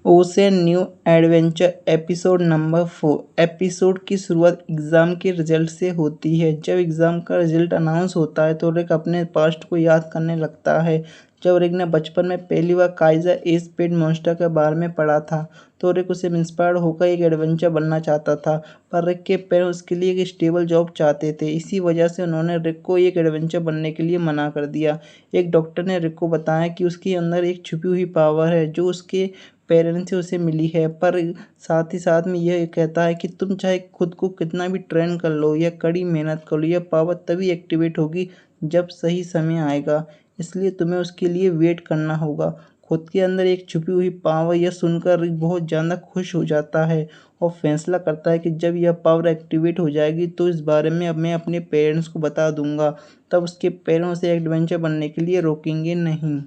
Ocean new adventure episode number 4। Episode की शुरुआत exam के रिजल्ट से होती है। जब एग्जाम का रिजल्ट अनाउंस होता है तो रिक अपने पास्ट को याद करने लगता है। जब रिक ने बचपन में पहली बार काइजर एज स्पीड मॉन्स्टर के बारे में पढ़ा था तो रिक उसे इंस्पायर्ड होकर एक एडवेंचर बनना चाहता था, पर रिक के पेरेंट्स उसके लिए एक स्टेबल जॉब चाहते थे। इसी वजह से उन्होंने रिक को एक एडवेंचर बनने के लिए मना कर दिया। एक डॉक्टर ने रिक को बताया कि उसके अंदर एक छुपी हुई पावर है जो उसके पेरेंट्स से उसे मिली है, पर साथ ही साथ में यह कहता है कि तुम चाहे खुद को कितना भी ट्रेन कर लो या कड़ी मेहनत कर लो, यह पावर तभी एक्टिवेट होगी जब सही समय आएगा। इसलिए तुम्हें उसके लिए वेट करना होगा। खुद के अंदर एक छुपी हुई पावर, यह सुनकर रिक बहुत ज़्यादा खुश हो जाता है और फैसला करता है कि जब यह पावर एक्टिवेट हो जाएगी तो इस बारे में अब मैं अपने पेरेंट्स को बता दूंगा। तब उसके पेरेंट्स उसे एडवेंचर बनने के लिए रोकेंगे नहीं।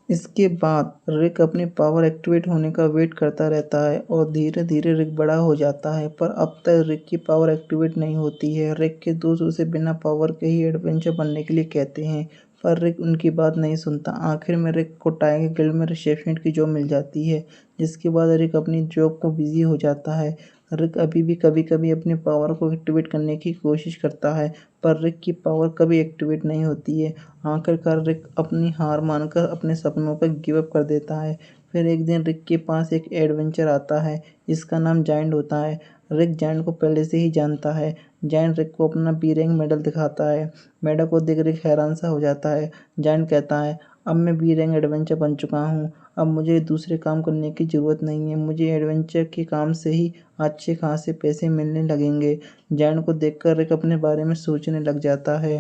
इसके बाद रिक अपने पावर एक्टिवेट होने का वेट करता रहता है और धीरे धीरे रिक बड़ा हो जाता है, पर अब तक रिक की पावर एक्टिवेट नहीं होती है। रिक के दोस्त उसे बिना पावर के ही एडवेंचर बनने के लिए कहते हैं, पर रिक उनकी बात नहीं सुनता। आखिर में रिक को टाइगर गिल्ड में रिसेप्शनिस्ट की जॉब मिल जाती है, जिसके बाद रिक अपनी जॉब को बिजी हो जाता है। रिक अभी भी कभी कभी अपने पावर को एक्टिवेट करने की कोशिश करता है, पर रिक की पावर कभी एक्टिवेट नहीं होती है। आखिरकार रिक अपनी हार मानकर अपने सपनों पर गिव अप कर देता है। फिर एक दिन रिक के पास एक एडवेंचर आता है जिसका नाम जायंट होता है। रिक जायंट को पहले से ही जानता है। जायंट रिक को अपना बी रैंक मेडल दिखाता है। मेडल को देख रिक हैरान सा हो जाता है। जायंट कहता है, अब मैं बी रैंक एडवेंचर बन चुका हूँ। अब मुझे दूसरे काम करने की ज़रूरत नहीं है। मुझे एडवेंचर के काम से ही अच्छे खासे पैसे मिलने लगेंगे। जायंट को देखकर रिक अपने बारे में सोचने लग जाता है।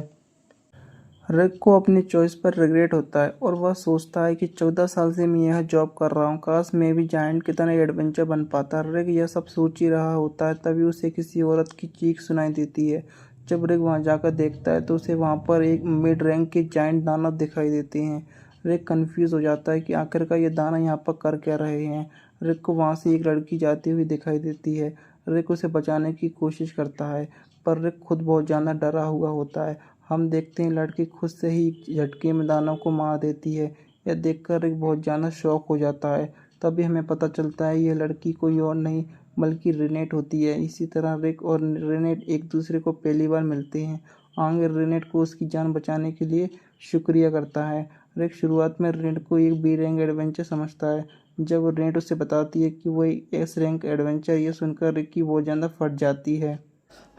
रिक को अपनी चॉइस पर रिग्रेट होता है और वह सोचता है कि 14 साल से मैं यह जॉब कर रहा हूँ, काश मैं भी जायंट की तरह एडवेंचर बन पाता। रिक यह सब सोच ही रहा होता है, तभी उसे किसी औरत की चीख सुनाई देती है। जब रिक वहां जाकर देखता है तो उसे वहां पर एक मिड रैंक के जायंट दानव दिखाई देते हैं। रिक कंफ्यूज हो जाता है कि आखिरकार ये दानव यहाँ पर कर क्या रहे हैं। रिक को वहां से एक लड़की जाती हुई दिखाई देती है। रिक उसे बचाने की कोशिश करता है, पर रिक खुद बहुत ज़्यादा डरा हुआ होता है। हम देखते हैं लड़की खुद से ही झटके में दानव को मार देती है। यह देखकर रिक बहुत ज़्यादा शॉक हो जाता है। तभी हमें पता चलता है यह लड़की कोई और नहीं बल्कि रिनेट होती है। इसी तरह रिक और रिनेट एक दूसरे को पहली बार मिलते हैं। आगे रिनेट को उसकी जान बचाने के लिए शुक्रिया करता है। रिक शुरुआत में रिनेट को एक बी रैंक एडवेंचर समझता है। जब रिनेट उसे बताती है कि वह एस रैंक एडवेंचर, यह सुनकर रिक की बहुत ज़्यादा फट जाती है।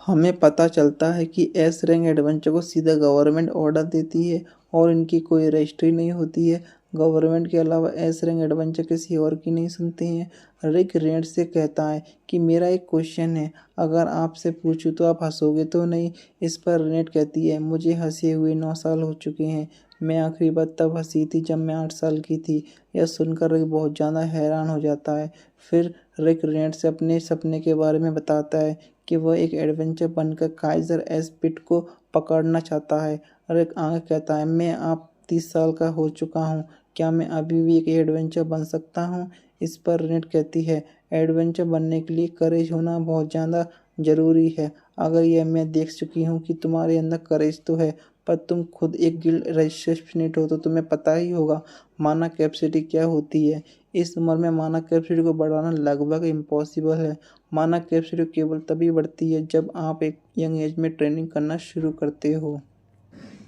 हमें पता चलता है कि एस रैंक एडवेंचर को सीधा गवर्नमेंट ऑर्डर देती है और इनकी कोई रजिस्ट्री नहीं होती है। गवर्नमेंट के अलावा एस रैंक एडवेंचर किसी और की नहीं सुनते हैं। रिक रेड से कहता है कि मेरा एक क्वेश्चन है, अगर आपसे पूछूं तो आप हंसोगे तो नहीं। इस पर रेड कहती है, मुझे हंसे हुए 9 साल हो चुके हैं। मैं आखिरी बार तब हंसी थी जब मैं 8 साल की थी। यह सुनकर रिक बहुत ज़्यादा हैरान हो जाता है। फिर रिक रेड से अपने सपने के बारे में बताता है कि वह एक एडवेंचर बनकर काइजर एस पिट को पकड़ना चाहता है। रिक आगे कहता है, मैं अब 30 साल का हो चुका हूँ, क्या मैं अभी भी एक एडवेंचर बन सकता हूँ? इस पर रेड कहती है, एडवेंचर बनने के लिए करेज होना बहुत ज़्यादा ज़रूरी है। अगर यह मैं देख चुकी हूँ कि तुम्हारे अंदर करेज तो है, पर तुम खुद एक गिल्ड रजिस्ट्रेशन हो तो तुम्हें पता ही होगा माना कैपेसिटी क्या होती है। इस उम्र में माना कैपेसिटी को बढ़ाना लगभग इम्पॉसिबल है। माना कैपेसिटी केवल तभी बढ़ती है जब आप एक यंग एज में ट्रेनिंग करना शुरू करते हो।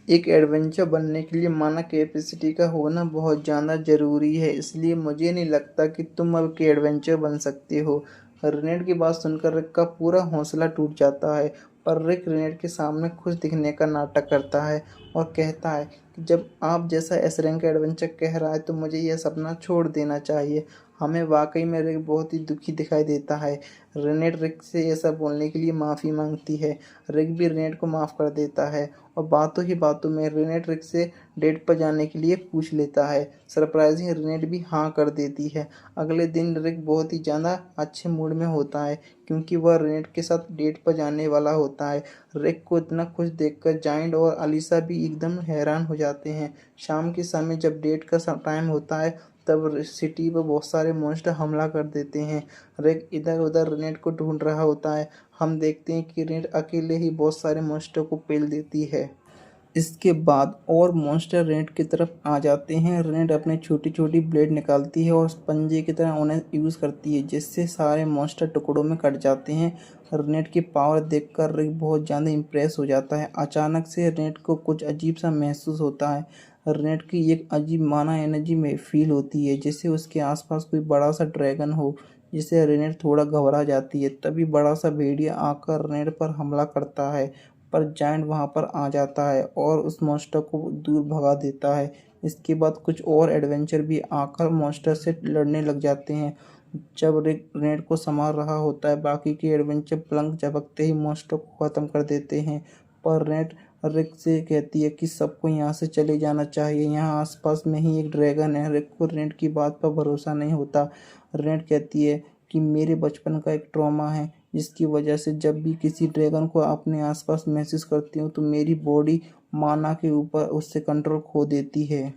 एक एडवेंचर बनने के लिए माना कैपेसिटी का होना बहुत ज़्यादा ज़रूरी है, इसलिए मुझे नहीं लगता कि तुम अब के एडवेंचर बन सकते हो। रेनेट की बात सुनकर रिक का पूरा हौसला टूट जाता है, पर रिक रेनेट के सामने खुश दिखने का नाटक करता है और कहता है कि जब आप जैसा एस रैंक एडवेंचर कह रहा है तो मुझे यह सपना छोड़ देना चाहिए। हमें वाकई में रिक बहुत ही दुखी दिखाई देता है। रेनेट रिक से ऐसा बोलने के लिए माफ़ी मांगती है। रिक भी रेनेट को माफ़ कर देता है और बातों ही बातों में रेनेट रिक से डेट पर जाने के लिए पूछ लेता है। सरप्राइजिंग रेनेट भी हाँ कर देती है। अगले दिन रिक बहुत ही ज़्यादा अच्छे मूड में होता है क्योंकि वह रेनेट के साथ डेट पर जाने वाला होता है। रिक को इतना खुश देखकर जाइंट और अलीसा भी एकदम हैरान हो जाते हैं। शाम के समय जब डेट का टाइम होता है तब सिटी पर बहुत सारे मॉन्स्टर हमला कर देते हैं। रिक इधर उधर रेनेट को ढूंढ रहा होता है। हम देखते हैं कि रेनेट अकेले ही बहुत सारे मॉन्स्टर को पेल देती है। इसके बाद और मॉन्स्टर रेनेट की तरफ आ जाते हैं। रेनेट अपने छोटी छोटी ब्लेड निकालती है और पंजे की तरह उन्हें यूज़ करती है, जिससे सारे मॉन्स्टर टुकड़ों में कट जाते हैं। रेनेट की पावर देखकर रिक बहुत ज़्यादा इम्प्रेस हो जाता है। अचानक से रेनेट को कुछ अजीब सा महसूस होता है। रेनेट की एक अजीब माना एनर्जी में फील होती है, जैसे उसके आसपास कोई बड़ा सा ड्रैगन हो, जिससे रेनेट थोड़ा घबरा जाती है। तभी बड़ा सा भेड़िया आकर रेनेट पर हमला करता है, पर जायंट वहां पर आ जाता है और उस मॉन्स्टर को दूर भगा देता है। इसके बाद कुछ और एडवेंचर भी आकर मॉन्स्टर से लड़ने लग जाते हैं। जब रिक रेड को संभाल रहा होता है, बाकी के एडवेंचर पलंग झपकते ही मॉन्स्टर को खत्म कर देते हैं। पर रेड रिक से कहती है कि सबको यहाँ से चले जाना चाहिए, यहाँ आसपास में ही एक ड्रैगन है। रिक को रेड की बात पर भरोसा नहीं होता। रेड कहती है कि मेरे बचपन का एक ट्रॉमा है, जिसकी वजह से जब भी किसी ड्रैगन को अपने आसपास महसूस करती हूँ तो मेरी बॉडी माना के ऊपर उससे कंट्रोल खो देती है।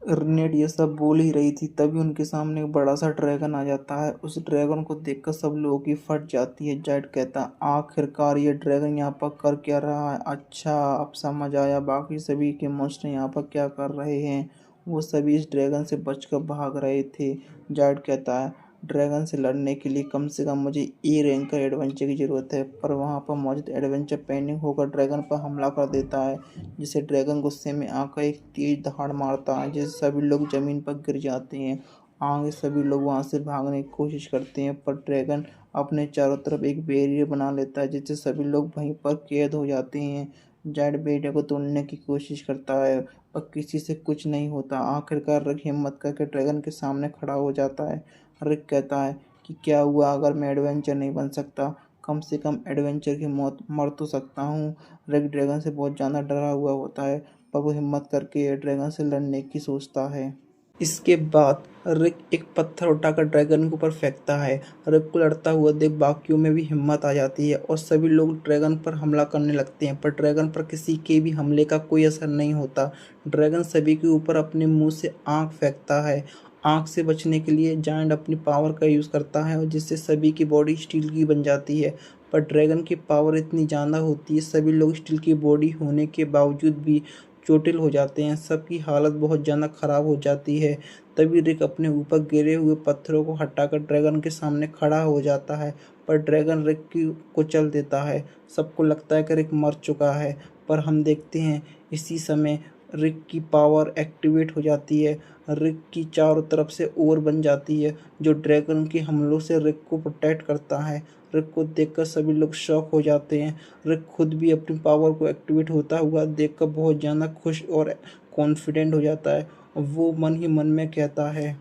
रेनेट ये सब बोल ही रही थी, तभी उनके सामने एक बड़ा सा ड्रैगन आ जाता है। उस ड्रैगन को देखकर सब लोगों की फट जाती है। जेड कहता है, आखिरकार ये ड्रैगन यहाँ पर कर क्या रहा है? अच्छा, अब समझ आया बाकी सभी के मॉन्स्टर यहाँ पर क्या कर रहे हैं। वो सभी इस ड्रैगन से बचकर भाग रहे थे। जेड कहता है, ड्रैगन से लड़ने के लिए कम से कम मुझे ए रैंक का एडवेंचर की ज़रूरत है। पर वहाँ पर मौजूद एडवेंचर पैनिक होकर ड्रैगन पर हमला कर देता है, जिसे ड्रैगन गुस्से में आकर एक तेज दहाड़ मारता है, जिससे सभी लोग ज़मीन पर गिर जाते हैं। आगे सभी लोग वहाँ से भागने की कोशिश करते हैं, पर ड्रैगन अपने चारों तरफ एक बैरियर बना लेता है, जिससे सभी लोग वहीं पर कैद हो जाते हैं। जेड बैरियर को तोड़ने की कोशिश करता है, पर किसी से कुछ नहीं होता। आखिरकार रिक हिम्मत करके ड्रैगन के सामने खड़ा हो जाता है। रिक कहता है कि क्या हुआ अगर मैं एडवेंचर नहीं बन सकता? कम से कम एडवेंचर की मौत मर तो सकता हूँ। रिक ड्रैगन से बहुत ज़्यादा डरा हुआ होता है, पर वो हिम्मत करके ड्रैगन से लड़ने की सोचता है। इसके बाद रिक एक पत्थर उठाकर ड्रैगन के ऊपर फेंकता है। रिक को लड़ता हुआ देख बाकियों में भी हिम्मत आ जाती है और सभी लोग ड्रैगन पर हमला करने लगते हैं, पर ड्रैगन पर किसी के भी हमले का कोई असर नहीं होता। ड्रैगन सभी के ऊपर अपने मुंह से आँख फेंकता है। आँख से बचने के लिए जायंट अपनी पावर का यूज़ करता है, और जिससे सभी की बॉडी स्टील की बन जाती है। पर ड्रैगन की पावर इतनी ज़्यादा होती है, सभी लोग स्टील की बॉडी होने के बावजूद भी चोटिल हो जाते हैं। सबकी हालत बहुत ज़्यादा ख़राब हो जाती है। तभी रिक अपने ऊपर गिरे हुए पत्थरों को हटाकर ड्रैगन के सामने खड़ा हो जाता है, पर ड्रैगन रिक की कुचल देता है। सबको लगता है कि रिक मर चुका है, पर हम देखते हैं इसी समय रिक की पावर एक्टिवेट हो जाती है। रिक की चारों तरफ से और बन जाती है, जो ड्रैगन के हमलों से रिक को प्रोटेक्ट करता है। रिक को देखकर सभी लोग शॉक हो जाते हैं। रिक खुद भी अपनी पावर को एक्टिवेट होता हुआ देखकर बहुत ज़्यादा खुश और कॉन्फिडेंट हो जाता है। वो मन ही मन में कहता है,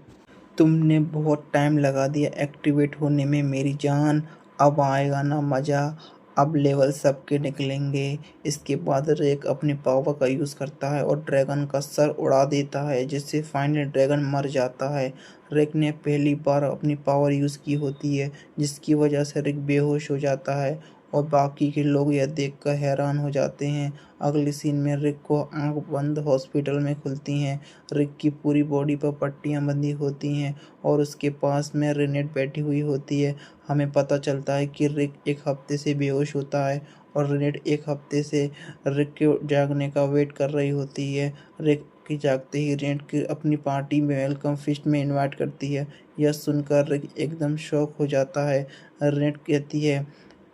तुमने बहुत टाइम लगा दिया एक्टिवेट होने में मेरी जान, अब आएगा ना मज़ा। अब लेवल सबके निकलेंगे। इसके बाद रिक अपनी पावर का यूज़ करता है और ड्रैगन का सर उड़ा देता है, जिससे फाइनली ड्रैगन मर जाता है। रिक ने पहली बार अपनी पावर यूज़ की होती है, जिसकी वजह से रिक बेहोश हो जाता है और बाकी के लोग यह देखकर हैरान हो जाते हैं। अगले सीन में रिक को आंख बंद हॉस्पिटल में खुलती हैं। रिक की पूरी बॉडी पर पट्टियां बंधी होती हैं और उसके पास में रेनेट बैठी हुई होती है। हमें पता चलता है कि रिक एक हफ्ते से बेहोश होता है और रेनेट एक हफ्ते से रिक के जागने का वेट कर रही होती है। रिक के जागते ही रेनेट की अपनी पार्टी में वेलकम फीस्ट में इनवाइट करती है। यह सुनकर रिक एकदम शॉक हो जाता है। रेनेट कहती है,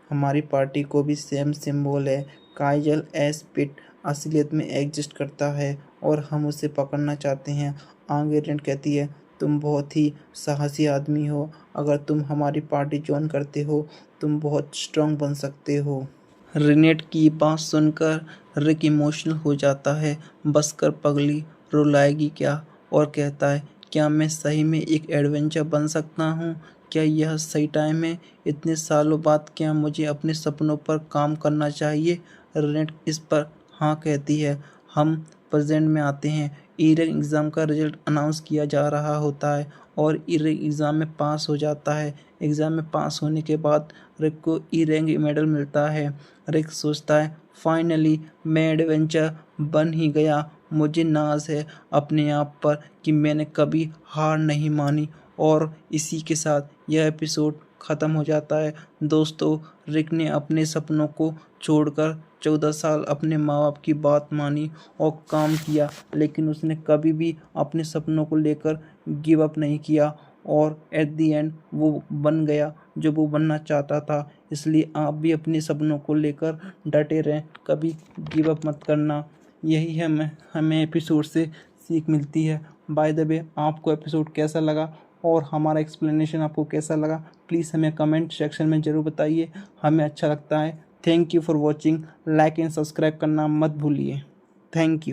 हमारी पार्टी को भी सेम सिंबल है। काइजल एस पिट असलियत में एग्जिस्ट करता है और हम उसे पकड़ना चाहते हैं। आगे रेनेट कहती है, तुम बहुत ही साहसी आदमी हो। अगर तुम हमारी पार्टी ज्वाइन करते हो, तुम बहुत स्ट्रांग बन सकते हो। रेनेट की बात सुनकर रिक इमोशनल हो जाता है। बस कर पगली, रुलाएगी क्या? और कहता है, क्या मैं सही में एक एडवेंचर बन सकता हूँ? क्या यह सही टाइम है? इतने सालों बाद क्या मुझे अपने सपनों पर काम करना चाहिए? रेनेट इस पर हाँ कहती है। हम प्रेजेंट में आते हैं। ई रैंक एग्ज़ाम का रिजल्ट अनाउंस किया जा रहा होता है और ई रैंक एग्ज़ाम में पास हो जाता है। एग्ज़ाम में पास होने के बाद रिक को ई रैंक मेडल मिलता है। रिक सोचता है, फाइनली मैं एडवेंचर बन ही गया। मुझे नाज है अपने आप पर कि मैंने कभी हार नहीं मानी। और इसी के साथ यह एपिसोड ख़त्म हो जाता है। दोस्तों, रिक ने अपने सपनों को छोड़कर 14 साल अपने माँ बाप की बात मानी और काम किया, लेकिन उसने कभी भी अपने सपनों को लेकर गिव अप नहीं किया और एट द एंड वो बन गया जो वो बनना चाहता था। इसलिए आप भी अपने सपनों को लेकर डटे रहें, कभी गिव अप मत करना। यही हमें एपिसोड से सीख मिलती है। बाय द वे, आपको एपिसोड कैसा लगा और हमारा एक्सप्लेनेशन आपको कैसा लगा, प्लीज़ हमें कमेंट सेक्शन में ज़रूर बताइए, हमें अच्छा लगता है। Thank you for watching. Like and subscribe करना मत भूलिए। Thank you.